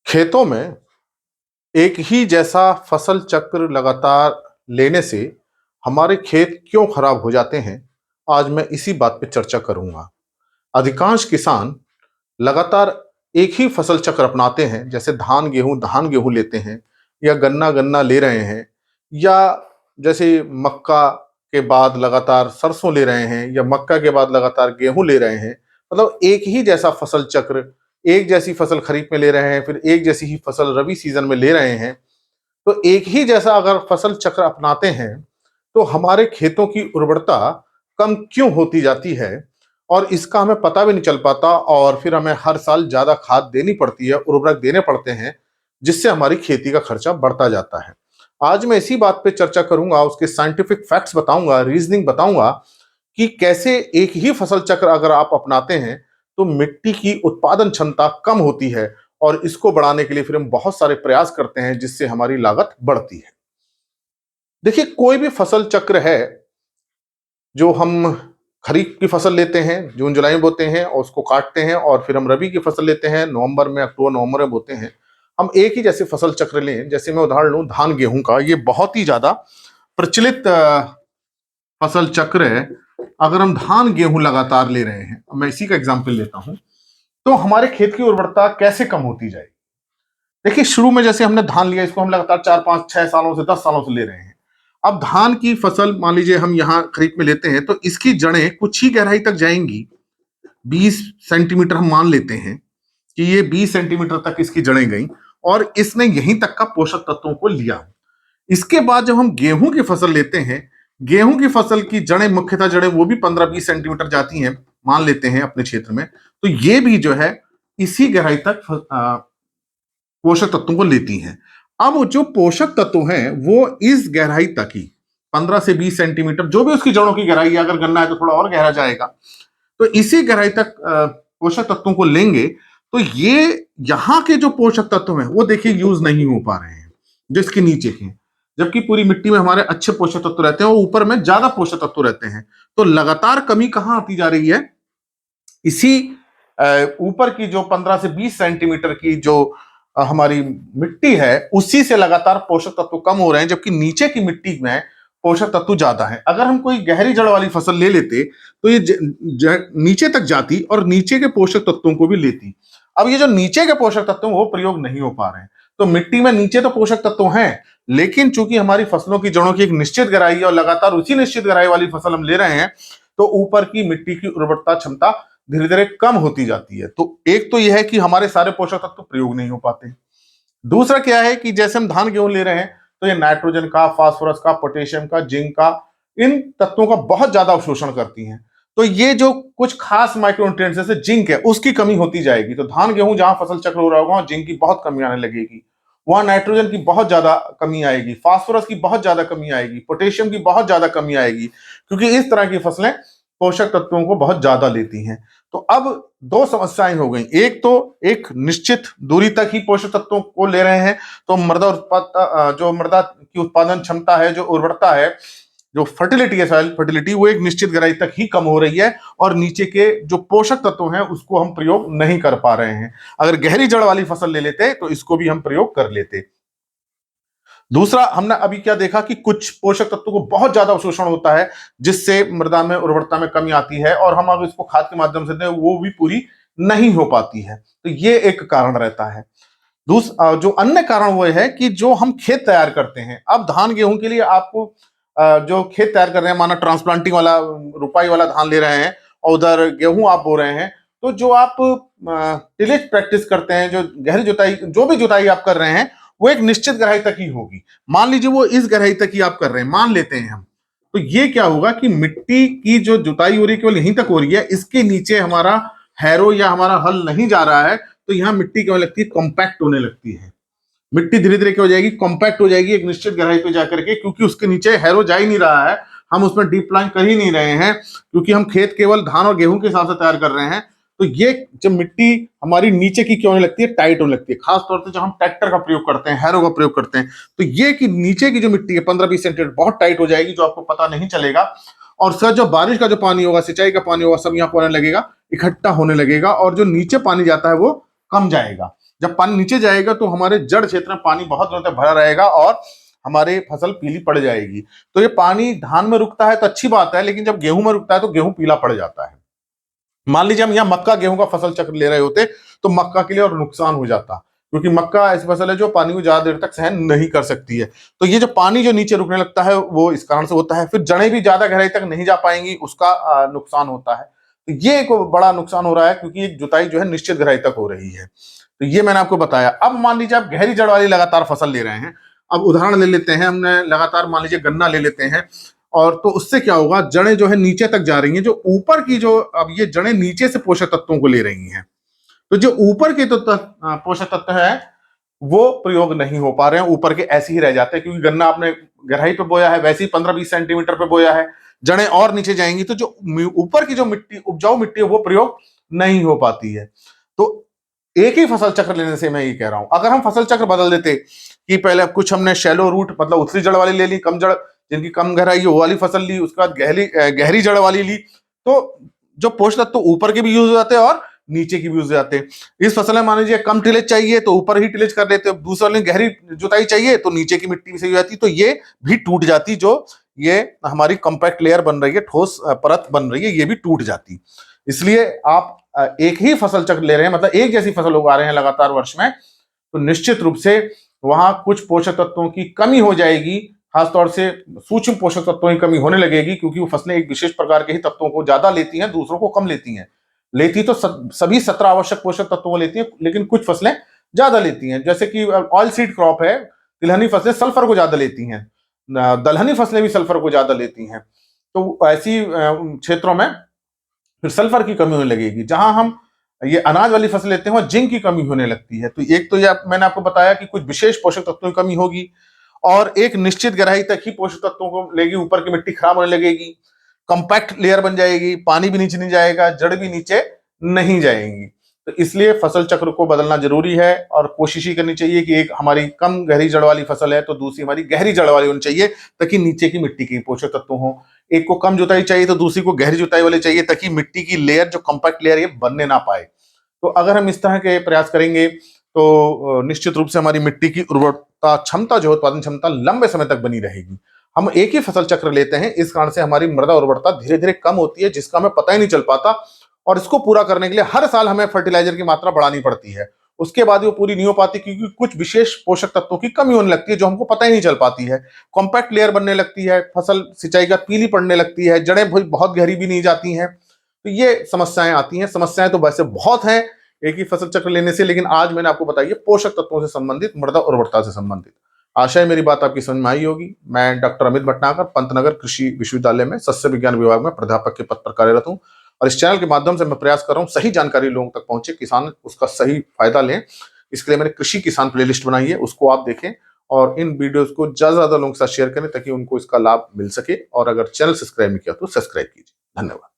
खेतों में एक ही जैसा फसल चक्र लगातार लेने से हमारे खेत क्यों खराब हो जाते हैं? आज मैं इसी बात पे चर्चा करूंगा। अधिकांश किसान लगातार एक ही फसल चक्र अपनाते हैं, जैसे धान गेहूं लेते हैं, या गन्ना गन्ना ले रहे हैं, या जैसे मक्का के बाद लगातार सरसों ले रहे हैं, या मक्का के बाद लगातार गेहूं ले रहे हैं। मतलब एक ही जैसा फसल चक्र, एक जैसी फसल खरीफ में ले रहे हैं, फिर एक जैसी ही फसल रबी सीजन में ले रहे हैं। तो एक ही जैसा अगर फसल चक्र अपनाते हैं, तो हमारे खेतों की उर्वरता कम क्यों होती जाती है? और इसका हमें पता भी नहीं चल पाता, और फिर हमें हर साल ज्यादा खाद देनी पड़ती है, उर्वरक देने पड़ते हैं, जिससे हमारी खेती का खर्चा बढ़ता जाता है। आज मैं इसी बात पे चर्चा करूंगा, उसके साइंटिफिक फैक्ट्स बताऊंगा, रीजनिंग बताऊंगा कि कैसे एक ही फसल चक्र अगर आप अपनाते हैं तो मिट्टी की उत्पादन क्षमता कम होती है, और इसको बढ़ाने के लिए फिर हम बहुत सारे प्रयास करते हैं, जिससे हमारी लागत बढ़ती है। देखिए, कोई भी फसल चक्र है जो हम खरीफ की फसल लेते हैं, जून जुलाई में बोते हैं और उसको काटते हैं, और फिर हम रबी की फसल लेते हैं, नवंबर में, अक्टूबर नवंबर में बोते हैं। हम एक ही जैसे फसल चक्र लें, जैसे मैं उदाहरण लूं धान गेहूं का, ये बहुत ही ज्यादा प्रचलित फसल चक्र है। अगर हम धान गेहूं लगातार ले रहे हैं, मैं इसी का एग्जाम्पल लेता हूं, तो हमारे खेत की उर्वरता कैसे कम होती जाएगी? देखिए, शुरू में जैसे हमने धान लिया, इसको हम लगातार 4 5 6 सालों से 10 सालों से ले रहे हैं। अब धान की फसल मान लीजिए हम यहाँ खरीफ में लेते हैं, तो इसकी जड़ें कुछ ही गहराई तक जाएंगी। 20 सेंटीमीटर हम मान लेते हैं कि ये 20 सेंटीमीटर तक इसकी जड़ें गई, और इसने यहीं तक का पोषक तत्वों को लिया। इसके बाद जब हम गेहूं की फसल लेते हैं, गेहूं की फसल की जड़ें, मुख्यतः जड़ें, वो भी 15 20 सेंटीमीटर जाती हैं, मान लेते हैं अपने क्षेत्र में। तो ये भी जो है इसी गहराई तक पोषक तत्वों को लेती हैं। अब वो जो पोषक तत्व हैं वो इस गहराई तक ही, 15 से 20 सेंटीमीटर, जो भी उसकी जड़ों की गहराई है, अगर गन्ना है तो थोड़ा और गहरा जाएगा, तो इसी गहराई तक पोषक तत्वों को लेंगे। तो ये यहाँ के जो पोषक तत्व हैं वो देखिए यूज नहीं हो पा रहे हैं, जिसके नीचे के, जबकि पूरी मिट्टी में हमारे अच्छे पोषक तत्व रहते हैं और ऊपर में ज्यादा पोषक तत्व रहते हैं। तो लगातार कमी कहाँ आती जा रही है? इसी ऊपर की जो 15 से 20 सेंटीमीटर की जो हमारी मिट्टी है, उसी से लगातार पोषक तत्व कम हो रहे हैं, जबकि नीचे की मिट्टी में पोषक तत्व ज्यादा है। अगर हम कोई गहरी जड़ वाली फसल ले लेते, तो ये नीचे तक जाती और नीचे के पोषक तत्वों को भी लेती। अब ये जो नीचे के पोषक तत्व हैं वो प्रयोग नहीं हो पा रहे हैं। तो मिट्टी में नीचे तो पोषक तत्व हैं, लेकिन चूंकि हमारी फसलों की जड़ों की एक निश्चित गहराई है और लगातार उसी निश्चित गहराई वाली फसल हम ले रहे हैं, तो ऊपर की मिट्टी की उर्वरता क्षमता धीरे धीरे कम होती जाती है। तो एक तो यह है कि हमारे सारे पोषक तत्व प्रयोग नहीं हो पाते। दूसरा क्या है कि जैसे हम धान गेहूं ले रहे हैं, तो ये नाइट्रोजन का, फास्फोरस का, पोटेशियम का, जिंक का, इन तत्वों का बहुत ज्यादा अवशोषण करती हैं। तो ये जो कुछ खास माइक्रोन्यूट्रिएंट्स जैसे जिंक है, उसकी कमी होती जाएगी। तो धान गेहूं जहां फसल चक्र हो रहा होगा, वहां जिंक की बहुत कमी आने लगेगी, वहां नाइट्रोजन की बहुत ज्यादा कमी आएगी, फास्फोरस की बहुत ज्यादा कमी आएगी, पोटेशियम की बहुत ज्यादा कमी आएगी, क्योंकि इस तरह की फसलें पोषक तत्वों को बहुत ज्यादा लेती हैं। तो अब दो समस्याएं हो गई। एक तो एक निश्चित दूरी तक ही पोषक तत्वों को ले रहे हैं, तो जो मृदा की उत्पादन क्षमता है, जो उर्वरता है, जो फर्टिलिटी है, सॉइल फर्टिलिटी, वो एक निश्चित गहराई तक ही कम हो रही है, और नीचे के जो पोषक तत्व हैं उसको हम प्रयोग नहीं कर पा रहे हैं। अगर गहरी जड़ वाली फसल ले लेते तो इसको भी हम प्रयोग कर लेते। दूसरा, हमने अभी क्या देखा कि कुछ पोषक तत्वों को बहुत ज्यादा अवशोषण होता है, जिससे मृदा में उर्वरता में कमी आती है, और हम अगर इसको खाद के माध्यम से दें वो भी पूरी नहीं हो पाती है। तो ये एक कारण रहता है। जो अन्य कारण वो है कि जो हम खेत तैयार करते हैं, अब धान गेहूं के लिए आपको जो खेत तैयार कर रहे हैं, माना ट्रांसप्लांटिंग वाला, रुपाई वाला धान ले रहे हैं, और उधर गेहूं आप बो रहे हैं, तो जो आप टिलेज प्रैक्टिस करते हैं, जो गहरी जुताई, जो भी जुताई आप कर रहे हैं, वो एक निश्चित गहराई तक ही होगी। मान लीजिए वो इस गहराई तक ही आप कर रहे हैं, मान लेते हैं हम, तो ये क्या होगा कि मिट्टी की जो जुताई हो रही है केवल यहीं तक हो रही है, इसके नीचे हमारा हैरो या हमारा हल नहीं जा रहा है, तो यहाँ मिट्टी क्या लगती है, कॉम्पैक्ट होने लगती है। मिट्टी धीरे धीरे क्या हो जाएगी, कॉम्पैक्ट हो जाएगी एक निश्चित गहराई पे जाकर के, क्योंकि उसके नीचे हैरो जा ही नहीं रहा है, हम उसमें डीप प्लांट कर ही नहीं रहे हैं, क्योंकि हम खेत केवल धान और गेहूं के हिसाब से तैयार कर रहे हैं। तो ये जब मिट्टी हमारी नीचे की क्यों होने लगती है, टाइट होने लगती है, खासतौर से जब हम ट्रैक्टर का प्रयोग करते हैं, हैरो का प्रयोग करते हैं, तो ये कि नीचे की जो मिट्टी है 15 20 सेंटीमीटर बहुत टाइट हो जाएगी, जो आपको पता नहीं चलेगा। और सर, जो बारिश का जो पानी होगा, सिंचाई का पानी होगा, सब यहाँ पर आने लगेगा, इकट्ठा होने लगेगा, और जो नीचे पानी जाता है वो कम जाएगा। जब पानी नीचे जाएगा तो हमारे जड़ क्षेत्र में पानी बहुत दिनों तक भरा रहेगा और हमारे फसल पीली पड़ जाएगी। तो ये पानी धान में रुकता है तो अच्छी बात है, लेकिन जब गेहूं में रुकता है तो गेहूं पीला पड़ जाता है। मान लीजिए हम यहाँ मक्का गेहूं का फसल चक्र ले रहे होते तो मक्का के लिए और नुकसान हो जाता, क्योंकि मक्का ऐसी फसल है जो पानी को ज्यादा देर तक सहन नहीं कर सकती है। तो ये जो पानी जो नीचे रुकने लगता है वो इस कारण से होता है। फिर जड़ें भी ज्यादा गहराई तक नहीं जा पाएंगी, उसका नुकसान होता है। तो ये एक बड़ा नुकसान हो रहा है, क्योंकि एक जुताई जो है निश्चित गहराई तक हो रही है। तो ये मैंने आपको बताया। अब मान लीजिए आप गहरी जड़ वाली लगातार फसल ले रहे हैं। अब उदाहरण ले लेते हैं, हमने लगातार मान लीजिए गन्ना ले लेते हैं, और तो उससे क्या होगा, जड़ें जो है नीचे तक जा रही हैं। जो ऊपर की जो अब ये जड़ें नीचे से पोषक तत्वों को ले रही हैं, तो जो ऊपर के तो पोषक तत्व है वो प्रयोग नहीं हो पा रहे हैं, ऊपर के ऐसे ही रह जाते हैं। क्योंकि गन्ना आपने गहराई पे बोया है, वैसे ही 15-20 सेंटीमीटर पे बोया है, जड़ें और नीचे जाएंगी तो जो ऊपर की जो मिट्टी, उपजाऊ मिट्टी है, वो प्रयोग नहीं हो पाती है। तो एक ही फसल चक्र लेने से मैं ये कह रहा हूं, अगर हम फसल चक्र बदल देते कि पहले कुछ हमने शैलो रूट मतलब उतरी जड़ वाली ले ली, कम जड़ जिनकी कम गहराई है वो वाली फसल ली, उसके बाद गहरी जड़ वाली ली, तो जो पोषक तत्व तो ऊपर के भी यूज हो जाते हैं और नीचे की भी यूज हो जाते हैं। इस फसल में मान लीजिए कम टिलेज चाहिए तो ऊपर ही टिलेज कर लेते हैं, दूसरे वाले गहरी जुताई चाहिए तो नीचे की मिट्टी भी सही हो जाती, तो ये भी टूट जाती। जो ये हमारी कॉम्पैक्ट लेयर बन रही है, ठोस परत बन रही है, ये भी टूट जाती। इसलिए आप एक ही फसल चक्र ले रहे हैं, मतलब एक जैसी फसल उगा रहे हैं लगातार वर्ष में, तो निश्चित रूप से वहां कुछ पोषक तत्वों की कमी हो जाएगी। खासतौर से सूक्ष्म पोषक तत्वों की कमी होने लगेगी, क्योंकि वो फसलें एक विशेष प्रकार के ही तत्वों को ज्यादा लेती हैं, दूसरों को कम लेती हैं। लेती तो सभी 17 आवश्यक पोषक तत्वों को लेती हैं, लेकिन कुछ फसलें ज्यादा लेती हैं। जैसे कि ऑयल सीड क्रॉप है, तिलहनी फसलें सल्फर को ज्यादा लेती हैं, दलहनी फसलें भी सल्फर को ज्यादा लेती हैं। तो ऐसी क्षेत्रों में फिर सल्फर की कमी होने लगेगी। जहां हम ये अनाज वाली फसल लेते हैं वहां जिंक की कमी होने लगती है। तो एक तो ये मैंने आपको बताया कि कुछ विशेष पोषक तत्वों की कमी होगी, और एक निश्चित गहराई तक ही पोषक तत्वों को लेगी, ऊपर की मिट्टी खराब होने लगेगी, कंपैक्ट लेयर बन जाएगी, पानी भी नीचे नहीं जाएगा, जड़ भी नीचे नहीं जाएंगी। तो इसलिए फसल चक्र को बदलना जरूरी है, और कोशिश ही करनी चाहिए कि एक हमारी कम गहरी जड़ वाली फसल है तो दूसरी हमारी गहरी जड़ वाली होनी चाहिए, ताकि नीचे की मिट्टी के पोषक तत्व हो। एक को कम जुताई चाहिए तो दूसरी को गहरी जुताई वाली चाहिए, ताकि मिट्टी की लेयर जो कंपैक्ट लेयर ये बनने ना पाए। तो अगर हम इस तरह के प्रयास करेंगे तो निश्चित रूप से हमारी मिट्टी की उर्वरता क्षमता जो उत्पादन क्षमता लंबे समय तक बनी रहेगी। हम एक ही फसल चक्र लेते हैं, इस कारण से हमारी मृदा उर्वरता धीरे धीरे कम होती है, जिसका हमें पता ही नहीं चल पाता। और इसको पूरा करने के लिए हर साल हमें फर्टिलाइजर की मात्रा बढ़ानी पड़ती है। उसके बाद वो पूरी नहीं हो पाती, क्योंकि कुछ विशेष पोषक तत्वों की कमी होने लगती है जो हमको पता ही नहीं चल पाती है। कॉम्पैक्ट लेयर बनने लगती है, फसल सिंचाई का पीली पड़ने लगती है, जड़ें बहुत गहरी भी नहीं जाती हैं। तो ये समस्याएं आती हैं। समस्याएं तो वैसे बहुत हैं एक ही फसल चक्र लेने से, लेकिन आज मैंने आपको बताई पोषक तत्वों से संबंधित, मृदा उर्वरता से संबंधित। आशा है मेरी बात आपकी समझ में आई होगी। मैं डॉक्टर अमित भटनागर, पंतनगर कृषि विश्वविद्यालय में सस्य विज्ञान विभाग में प्राध्यापक के पद पर कार्यरत हूँ, और इस चैनल के माध्यम से मैं प्रयास कर रहा हूँ सही जानकारी लोगों तक पहुंचे, किसान उसका सही फायदा लें। इसके लिए मैंने कृषि किसान प्लेलिस्ट बनाई है, उसको आप देखें, और इन वीडियोस को ज्यादा से ज्यादा लोगों के साथ शेयर करें ताकि उनको इसका लाभ मिल सके। और अगर चैनल सब्सक्राइब नहीं किया तो सब्सक्राइब कीजिए। धन्यवाद।